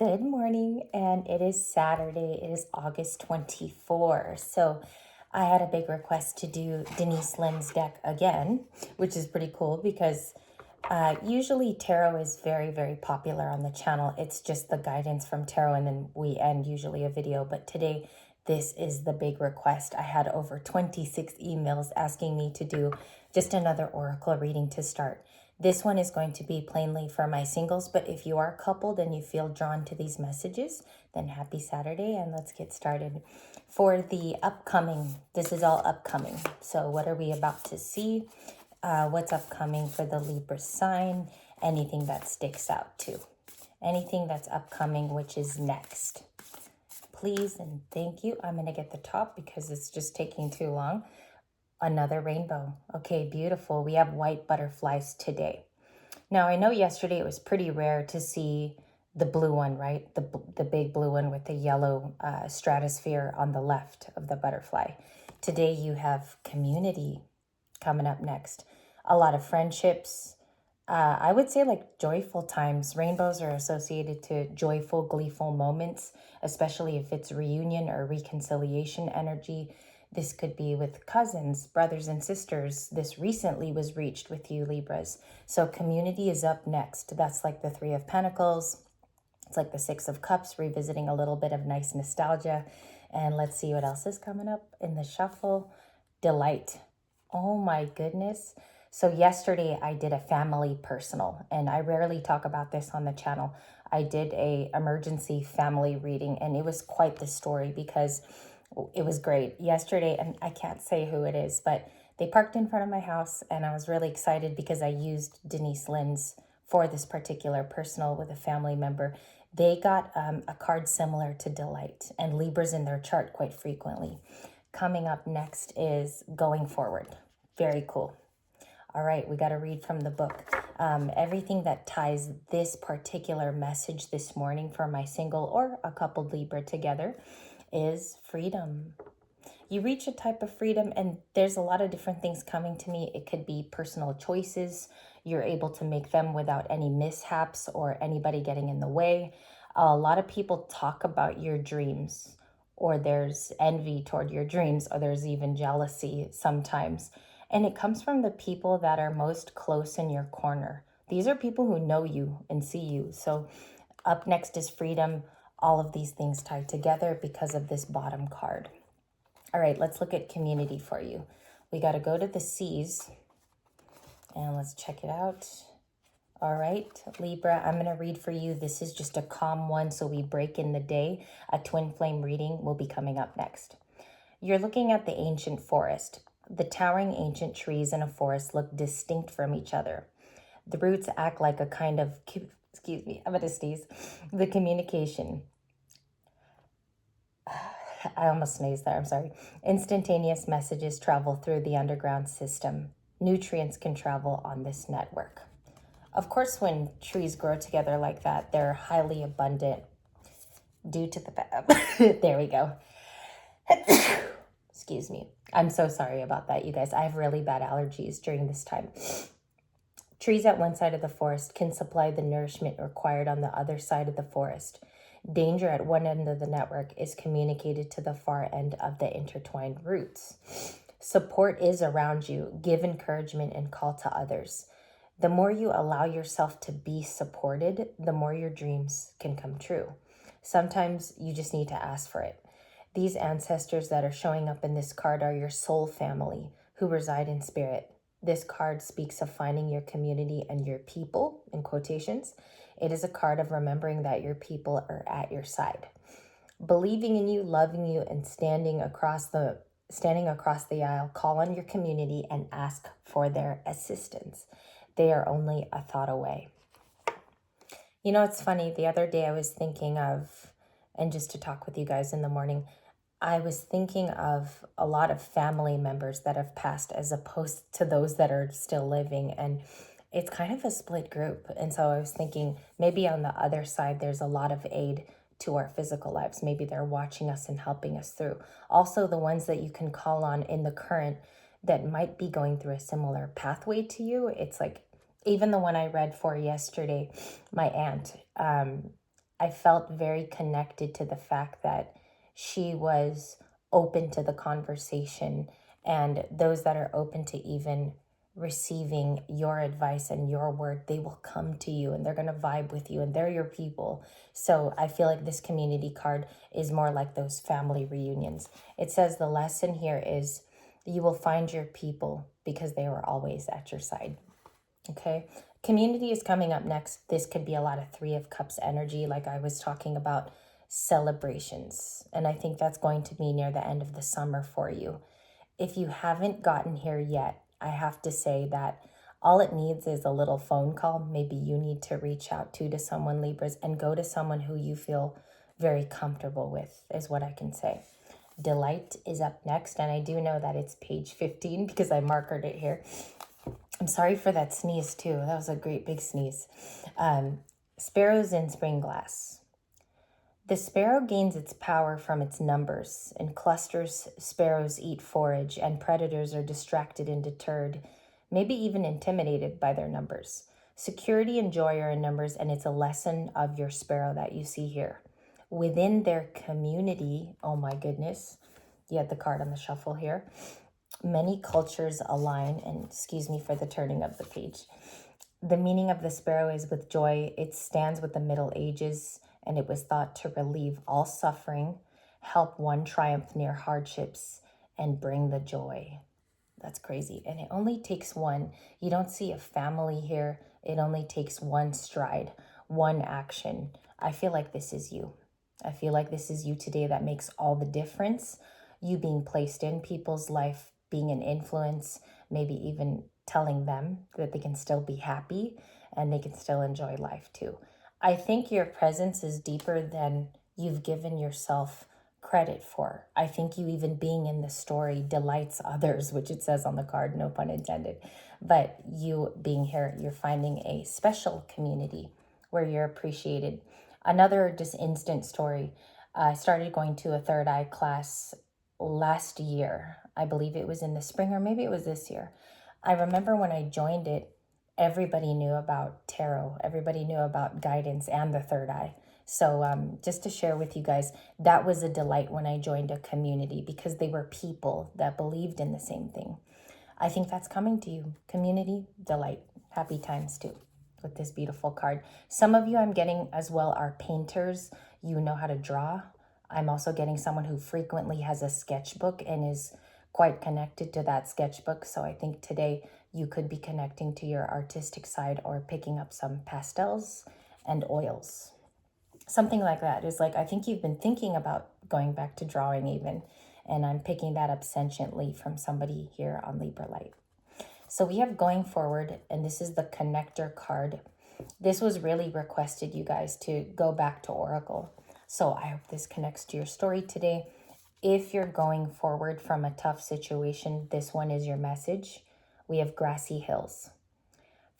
Good morning, and it is Saturday. It is August 24. So I had a big request to do Denise Lim's deck again, which is pretty cool because usually tarot is very, very popular on the channel. It's just the guidance from tarot, and then we end usually a video. But today, this is the big request. I had over 26 emails asking me to do just another oracle reading to start. This one is going to be plainly for my singles, but if you are coupled and you feel drawn to these messages, then happy Saturday and let's get started. For the upcoming, this is all upcoming. So what are we about to see? What's upcoming for the Libra sign? Anything that sticks out too. Anything that's upcoming, which is next. Please and thank you. I'm going to get the top because it's just taking too long. Another rainbow. Okay, beautiful. We have white butterflies today. Now, I know yesterday it was pretty rare to see the blue one, right? The big blue one with the yellow stratosphere on the left of the butterfly. Today you have community coming up next. A lot of friendships. I would say like joyful times. Rainbows are associated to joyful, gleeful moments, especially if it's reunion or reconciliation energy. This could be with cousins, brothers, and sisters. This recently was reached with you, Libras. So community is up next. That's like the Three of Pentacles. It's like the Six of Cups, revisiting a little bit of nice nostalgia. And let's see what else is coming up in the shuffle. Delight. Oh my goodness. So yesterday I did a family personal, and I rarely talk about this on the channel. I did a emergency family reading, and it was quite the story because it was great. Yesterday, and I can't say who it is, but they parked in front of my house, and I was really excited because I used Denise Lynn's for this particular personal with a family member. They got a card similar to Delight, and Libra's in their chart quite frequently. Coming up next is Going Forward. Very cool. All right, we got to read from the book. Everything that ties this particular message this morning for my single or a coupled Libra together is freedom. You reach a type of freedom, and there's a lot of different things coming to me. It could be personal choices. You're able to make them without any mishaps or anybody getting in the way. A lot of people talk about your dreams, or there's envy toward your dreams, or there's even jealousy sometimes. And it comes from the people that are most close in your corner. These are people who know you and see you. So up next is freedom. All of these things tied together because of this bottom card. All right, let's look at community for you. We got to go to the C's and let's check it out. All right, Libra, I'm going to read for you. This is just a calm one, so we break in the day. A twin flame reading will be coming up next. You're looking at the ancient forest. The towering ancient trees in a forest look distinct from each other. The roots act like a kind of, excuse me, I'm going to sneeze, the communication. I almost sneezed there, I'm sorry. Instantaneous messages travel through the underground system. Nutrients can travel on this network. Of course, when trees grow together like that, they're highly abundant due to the... There we go. Excuse me. I'm so sorry about that, you guys. I have really bad allergies during this time. Trees at one side of the forest can supply the nourishment required on the other side of the forest. Danger at one end of the network is communicated to the far end of the intertwined roots. Support is around you. Give encouragement and call to others. The more you allow yourself to be supported, the more your dreams can come true. Sometimes you just need to ask for it. These ancestors that are showing up in this card are your soul family who reside in spirit. This card speaks of finding your community and your people, in quotations. It is a card of remembering that your people are at your side, believing in you, loving you, and standing across the aisle. Call on your community and ask for their assistance. They are only a thought away. You know, it's funny. The other day I was thinking of, and just to talk with you guys in the morning, I was thinking of a lot of family members that have passed as opposed to those that are still living. And it's kind of a split group. And so I was thinking maybe on the other side, there's a lot of aid to our physical lives. Maybe they're watching us and helping us through. Also, the ones that you can call on in the current that might be going through a similar pathway to you. It's like, even the one I read for yesterday, my aunt, I felt very connected to the fact that she was open to the conversation, and those that are open to even receiving your advice and your word, they will come to you and they're going to vibe with you and they're your people. So I feel like this community card is more like those family reunions. It says the lesson here is you will find your people because they were always at your side. Okay. Community is coming up next. This could be a lot of Three of Cups energy, like I was talking about, celebrations. And I think that's going to be near the end of the summer for you. If you haven't gotten here yet, I have to say that all it needs is a little phone call. Maybe you need to reach out to someone, Libras, and go to someone who you feel very comfortable with, is what I can say. Delight is up next, and I do know that it's page 15 because I markered it here. I'm sorry for that sneeze too. That was a great big sneeze. Sparrows in spring glass. The sparrow gains its power from its numbers. In clusters, sparrows eat forage, and predators are distracted and deterred, maybe even intimidated by their numbers. Security and joy are in numbers, and it's a lesson of your sparrow that you see here. Within their community, oh my goodness, you had the card on the shuffle here. Many cultures align, and excuse me for the turning of the page. The meaning of the sparrow is with joy. It stands with the Middle Ages, and it was thought to relieve all suffering, help one triumph near hardships, and bring the joy. That's crazy. And it only takes one. You don't see a family here. It only takes one stride, one action. I feel like this is you. I feel like this is you today that makes all the difference. You being placed in people's life, being an influence, maybe even telling them that they can still be happy and they can still enjoy life too. I think your presence is deeper than you've given yourself credit for. I think you even being in the story delights others, which it says on the card, no pun intended. But you being here, you're finding a special community where you're appreciated. Another just instant story. I started going to a third eye class last year. I believe it was in the spring, or maybe it was this year. I remember when I joined it, everybody knew about tarot. Everybody knew about guidance and the third eye. So just to share with you guys, that was a delight when I joined a community because they were people that believed in the same thing. I think that's coming to you. Community, delight, happy times too with this beautiful card. Some of you I'm getting as well are painters. You know how to draw. I'm also getting someone who frequently has a sketchbook and is quite connected to that sketchbook. So I think today you could be connecting to your artistic side or picking up some pastels and oils. Something like that is like, I think you've been thinking about going back to drawing even. And I'm picking that up sentiently from somebody here on Libra Light. So we have going forward, and this is the connector card. This was really requested, you guys, to go back to Oracle. So I hope this connects to your story today. If you're going forward from a tough situation, this one is your message. We have grassy hills.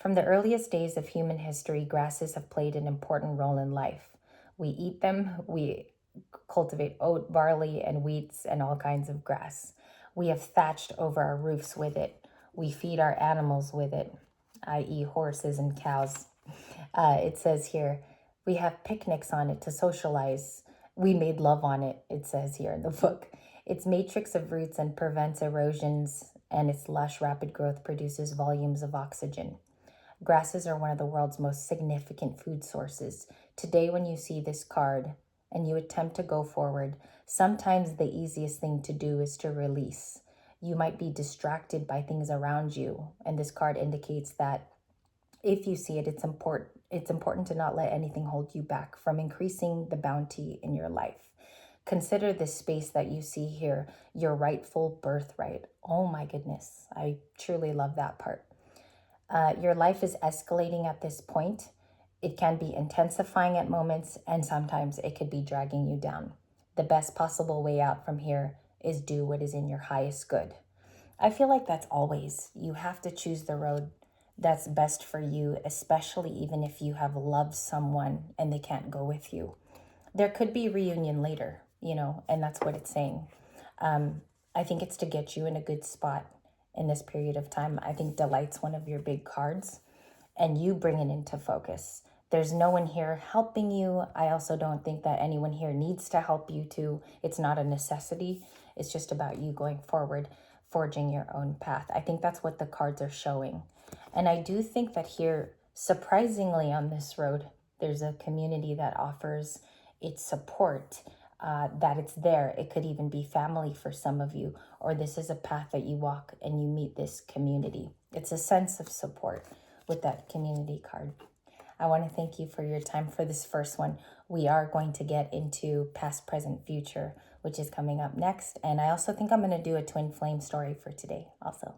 From the earliest days of human history, grasses have played an important role in life. We eat them, we cultivate oat, barley, and wheats, and all kinds of grass. We have thatched over our roofs with it. We feed our animals with it, i.e. horses and cows. It says here, we have picnics on it to socialize. We made love on it, it says here in the book. Its matrix of roots and prevents erosions, and its lush, rapid growth produces volumes of oxygen. Grasses are one of the world's most significant food sources. Today, when you see this card and you attempt to go forward, sometimes the easiest thing to do is to release. You might be distracted by things around you, and this card indicates that if you see it, it's important to not let anything hold you back from increasing the bounty in your life. Consider this space that you see here your rightful birthright. Oh my goodness, I truly love that part. Your life is escalating at this point. It can be intensifying at moments, and sometimes it could be dragging you down. The best possible way out from here is do what is in your highest good. I feel like that's always. You have to choose the road that's best for you, especially even if you have loved someone and they can't go with you. There could be reunion later, and that's what it's saying. I think it's to get you in a good spot in this period of time. I think delight's one of your big cards, and you bring it into focus. There's no one here helping you. I also don't think that anyone here needs to help you too. It's not a necessity. It's just about you going forward, forging your own path. I think that's what the cards are showing. And I do think that here, surprisingly on this road, there's a community that offers its support, that it's there. It could even be family for some of you, or this is a path that you walk and you meet this community. It's a sense of support with that community card. I want to thank you for your time for this first one. We are going to get into past, present, future, which is coming up next. And I also think I'm going to do a twin flame story for today also.